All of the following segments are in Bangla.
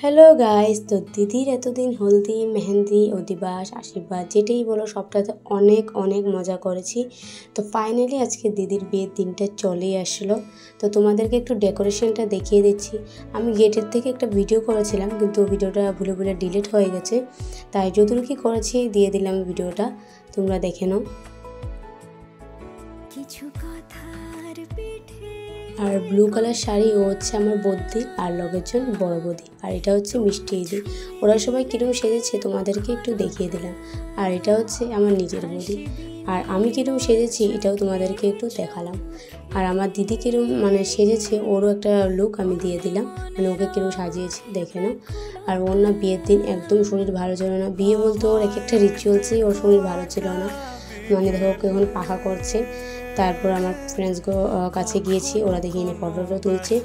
হ্যালো গাইস, তো দিদির এতদিন হলদি মেহেন্দি অধিবাস আশীর্বাদ যেটাই বলো সবটাতে অনেক অনেক মজা করেছি। তো ফাইনালি আজকে দিদির বিয়ের দিনটা চলেই আসলো। তো তোমাদেরকে একটু ডেকোরেশনটা দেখিয়ে দিচ্ছি। আমি গেটের থেকে একটা ভিডিও করেছিলাম, কিন্তু ভিডিওটা ভুলে ভুলে ডিলিট হয়ে গেছে, তাই যতটুকু করেছি দিয়ে দিলাম ভিডিওটা, তোমরা দেখে নাও। আর ব্লু কালার শাড়ি ও হচ্ছে আমার বৌদি, আর লগের জন বড় বৌদি, আর এটা হচ্ছে মিষ্টি ইদি। ওরা সবাই কীরকম সেজেছে তোমাদেরকে একটু দেখিয়ে দিলাম। আর এটা হচ্ছে আমার নিজের বৌদি, আর আমি কীরকম সেজেছি এটাও তোমাদেরকে একটু দেখালাম। আর আমার দিদি কীরকম সেজেছে ওরও একটা লুক আমি দিয়ে দিলাম, ওকে কীরকম সাজিয়েছি দেখে নাও। আর ওর না বিয়ের দিন একদম শরীর ভালো ছিল না, বিয়ে বলতে ওর এক একটা রিচুয়ালসেই ওর শরীর ভালো ছিল না। দেখো ওকে এখন পাখা করছে। তারপর আমার ফ্রেন্ডসগুলো কাছে গিয়েছি, ওরা দেখে এনে ফটো তুলছে।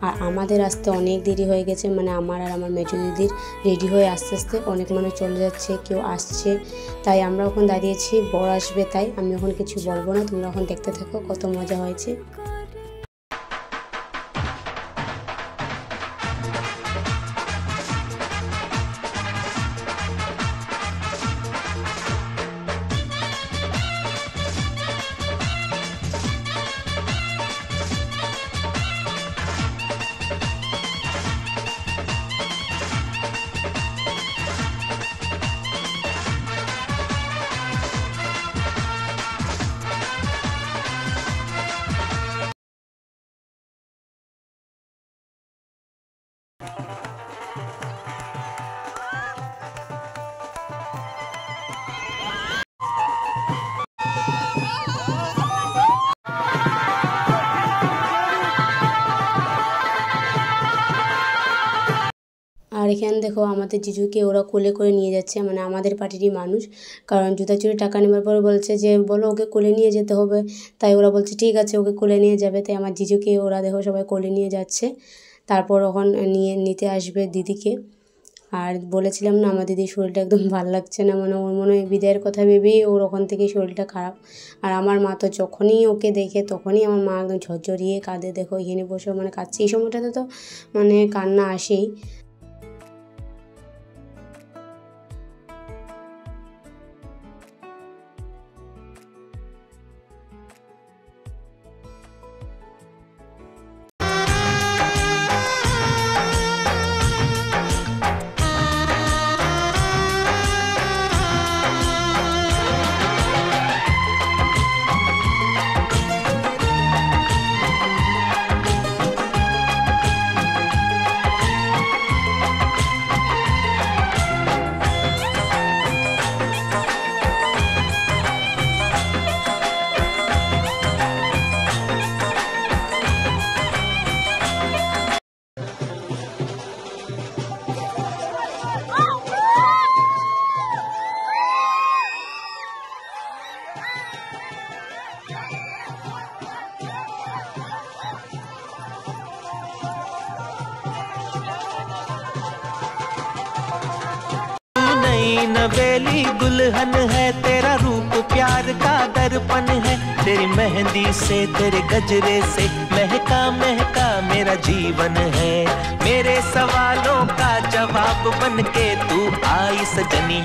আর আমাদের আসতে অনেক দেরি হয়ে গেছে, আমার আর আমার মেজো দিদির রেডি হয়ে আস্তে আস্তে অনেক মানুষ চলে যাচ্ছে, কেউ আসছে, তাই আমরা ওখানে দাঁড়িয়েছি। বর আসবে, তাই আমি এখন কিছু বলবো না, তোমরা এখন দেখতে থাকো কত মজা হয়েছে। আর এখানে দেখো আমাদের জিজুকে ওরা কোলে করে নিয়ে যাচ্ছে, আমাদের পার্টিরই মানুষ। কারণ জুতাচুরি টাকা নেবার পর বলছে যে বলো ওকে কোলে নিয়ে যেতে হবে, তাই ওরা বলছে ঠিক আছে ওকে কোলে নিয়ে যাবে। তাই আমার জিজুকে ওরা দেখো সবাই কোলে নিয়ে যাচ্ছে। তারপর ওখান নিতে আসবে দিদিকে। আর বলেছিলাম না আমার দিদির শরীরটা একদম ভালো লাগছে না, ওর মনে হয় বিদায়ের কথা ভেবেই ওর ওখান থেকেই শরীরটা খারাপ। আর আমার মা তো যখনই ওকে দেখে তখনই আমার মা একদম ঝরঝরিয়ে কাঁদে। দেখো এখানে বসে কাঁদছে, এই সময়টাতে তো কান্না আসেই। नवेली दुल्हन है, तेरा रूप प्यार का दर्पण है। तेरी मेहंदी से तेरे गजरे से महका महका मेरा जीवन है। मेरे सवालों का जवाब बन के तू आई सजनी।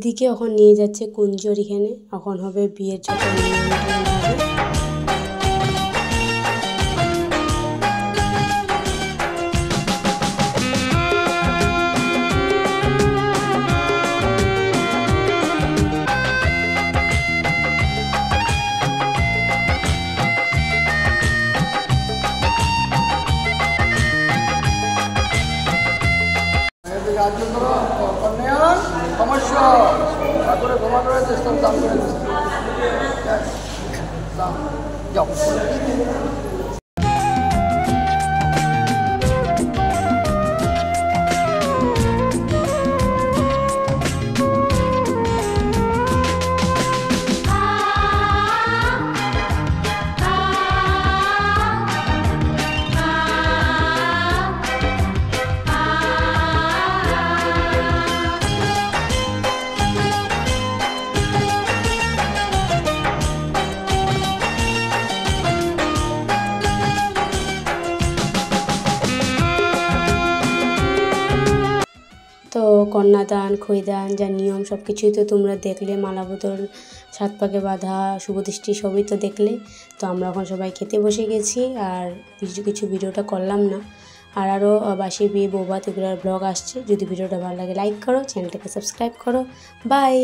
দিদিকে এখন নিয়ে যাচ্ছে কুঞ্জর এখানে, এখন হবে বিয়ের যত নিয়ম হবে। তো কন্যাদান, খৈদান যা নিয়ম সব কিছুই তো তোমরা দেখলে, মালা বদল, সাত পাকে বাঁধা, শুভদৃষ্টি সবই তো দেখলে। তো আমরা এখন সবাই খেতে বসে গেছি, আর কিছু ভিডিওটা করলাম না। আর আরও বাসি বিয়ে, বৌভাত এগুলোর ব্লগ আসছে। যদি ভিডিওটা ভালো লাগে লাইক করো, চ্যানেলটাকে সাবস্ক্রাইব করো। বাই।